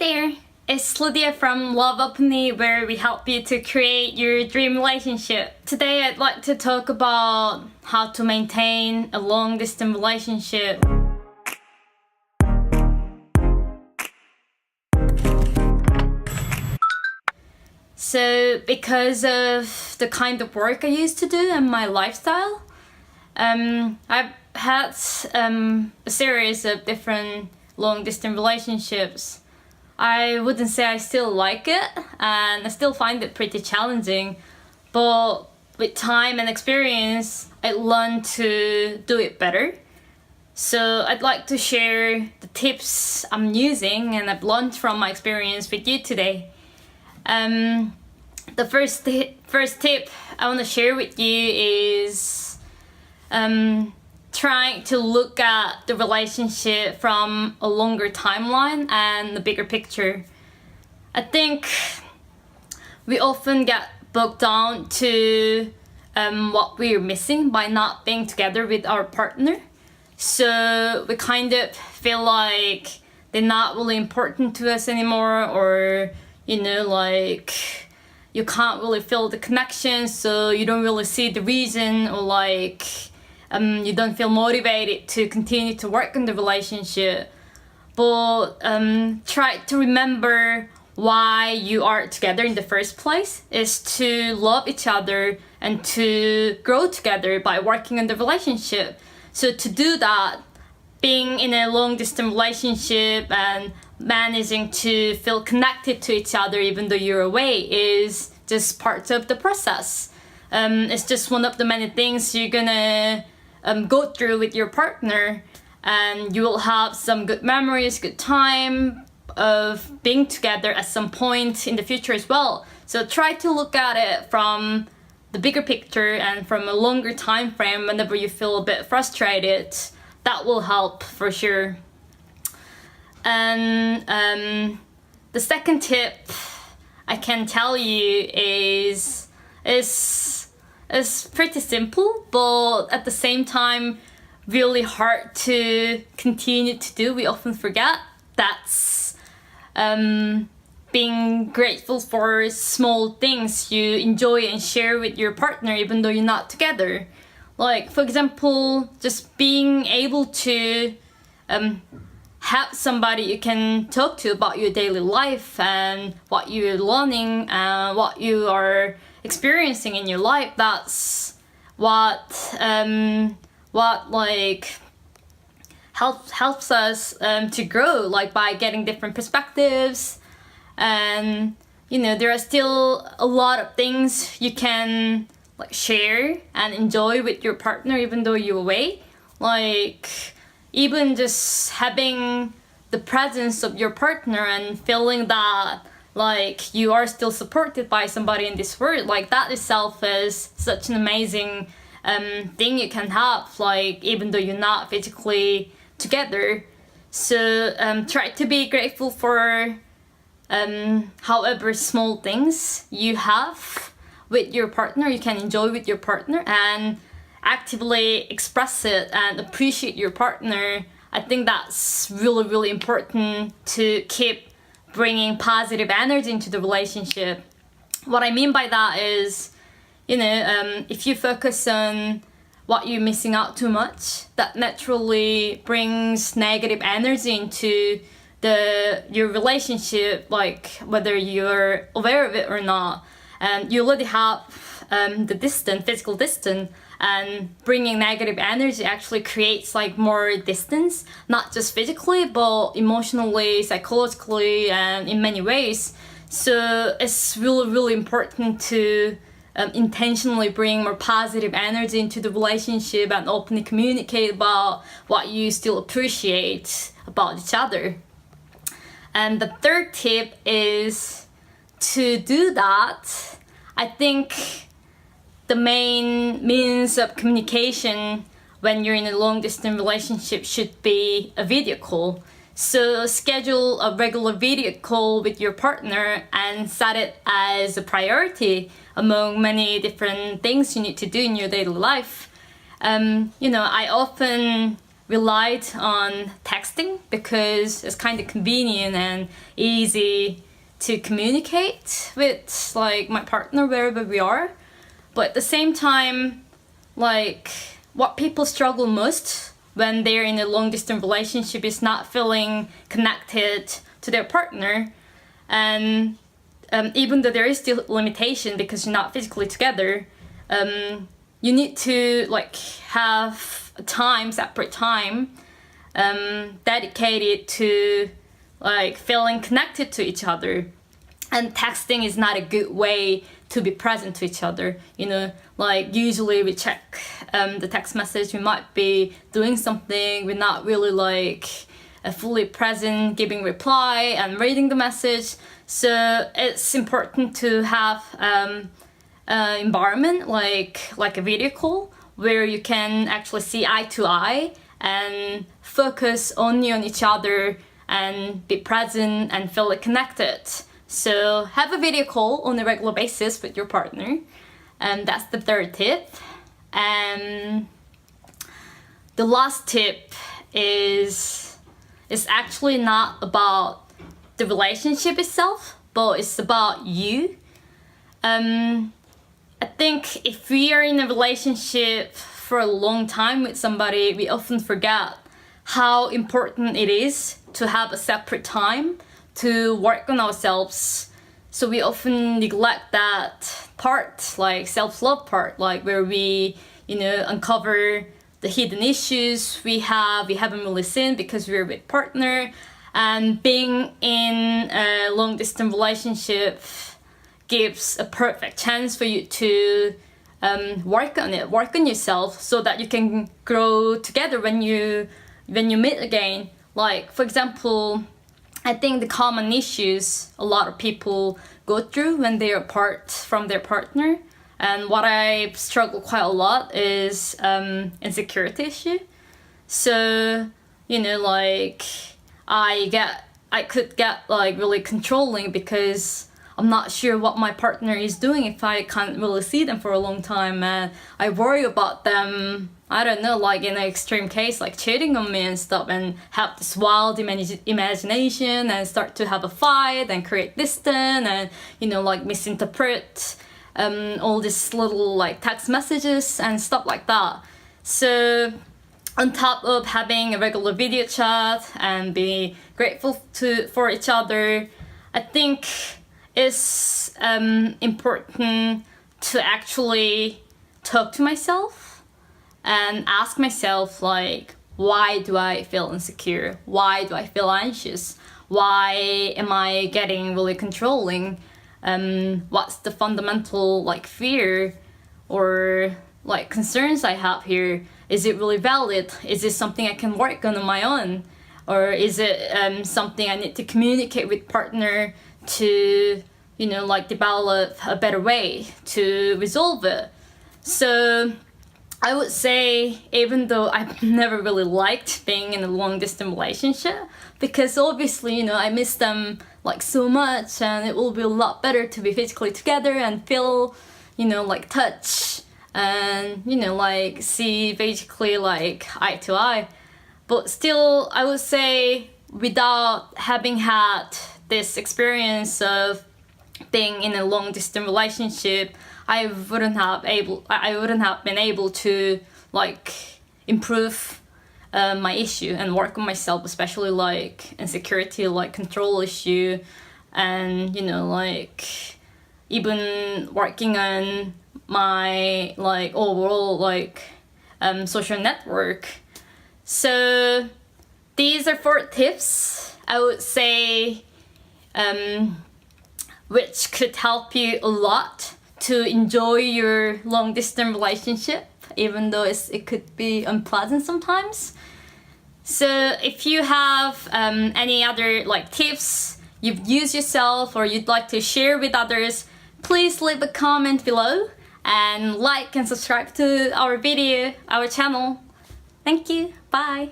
there, it's Lydia from Love Openly, where we help you to create your dream relationship. Today I'd like to talk about how to maintain a long distance relationship. So because of the kind of work I used to do and my lifestyle, I've had a series of different long distance relationships. I wouldn't say I still like it, and I still find it pretty challenging, but with time and experience I learned to do it better. So I'd like to share the tips I'm using and I've learned from my experience with you today. The first tip I want to share with you is trying to look at the relationship from a longer timeline and the bigger picture. I think we often get bogged down to what we're missing by not being together with our partner. So we kind of feel like they're not really important to us anymore, or like you can't really feel the connection, so you don't really see the reason, or you don't feel motivated to continue to work on the relationship. But try to remember why you are together in the first place is to love each other and to grow together by working on the relationship. So to do that, being in a long distance relationship and managing to feel connected to each other even though you're away is just part of the process. It's just one of the many things you're gonna go through with your partner, and you will have some good memories, good time of being together at some point in the future as well. So try to look at it from the bigger picture and from a longer time frame whenever you feel a bit frustrated. That will help for sure. And the second tip I can tell you is pretty simple, but at the same time really hard to continue to do. We often forget. That's being grateful for small things you enjoy and share with your partner even though you're not together. Like, for example, just being able to have somebody you can talk to about your daily life and what you're learning and what you are experiencing in your life. That's what helps us to grow, by getting different perspectives. And there are still a lot of things you can share and enjoy with your partner even though you're away. Even just having the presence of your partner and feeling that you are still supported by somebody in this world, that itself is such an amazing thing you can have, even though you're not physically together. So try to be grateful for however small things you have with your partner, you can enjoy with your partner, and actively express it and appreciate your partner. I think that's really, really important to keep bringing positive energy into the relationship. What I mean by that is, if you focus on what you're missing out too much, that naturally brings negative energy into your relationship, whether you're aware of it or not. And you already have the physical distance, and bringing negative energy actually creates more distance, not just physically but emotionally, psychologically, and in many ways. So it's really, really important to intentionally bring more positive energy into the relationship and openly communicate about what you still appreciate about each other. And the third tip is to do that. I think the main means of communication when you're in a long distance relationship should be a video call. So schedule a regular video call with your partner and set it as a priority among many different things you need to do in your daily life. I often relied on texting because it's kind of convenient and easy to communicate with like my partner wherever we are. But at the same time, like what people struggle most when they're in a long distance relationship is not feeling connected to their partner. And even though there is still limitation because you're not physically together, you need to like have separate time dedicated to like feeling connected to each other. And texting is not a good way to be present to each other. You know, like usually we check the text message, we might be doing something, we're not really like fully present, giving reply and reading the message. So it's important to have environment like a video call where you can actually see eye to eye and focus only on each other and be present and feel like connected. So have a video call on a regular basis with your partner, and that's the third tip. And the last tip is actually not about the relationship itself, but it's about you. I think if we are in a relationship for a long time with somebody, we often forget how important it is to have a separate time to work on ourselves. So we often neglect that part, like self-love part, like where we, uncover the hidden issues we haven't really seen because we're with partner. And being in a long distance relationship gives a perfect chance for you to work on yourself so that you can grow together when you meet again. Like, for example, I think the common issues a lot of people go through when they are apart from their partner, and what I struggle quite a lot is insecurity issue. So, like I could get like really controlling because I'm not sure what my partner is doing if I can't really see them for a long time, and I worry about them, I don't know, like in an extreme case, like cheating on me and stuff, and have this wild imagination and start to have a fight and create distance and, like misinterpret all these little like text messages and stuff like that. So on top of having a regular video chat and be grateful for each other, I think it's important to actually talk to myself and ask myself, like, why do I feel insecure? Why do I feel anxious? Why am I getting really controlling? What's the fundamental like fear or like concerns I have here? Is it really valid? Is it something I can work on my own? Or is it something I need to communicate with partner to, like develop a better way to resolve it? So I would say, even though I've never really liked being in a long distance relationship, because obviously, I miss them like so much, and it will be a lot better to be physically together and feel, like touch and, like see basically like eye to eye. But still, I would say, without having had this experience of being in a long distance relationship, I wouldn't have been able to like improve my issue and work on myself, especially like insecurity, like control issue, and like even working on my like overall like social network. So these are 4 tips I would say which could help you a lot to enjoy your long distance relationship, even though it could be unpleasant sometimes. So if you have any other like tips you've used yourself or you'd like to share with others, please leave a comment below and like and subscribe to our channel. Thank you. Bye.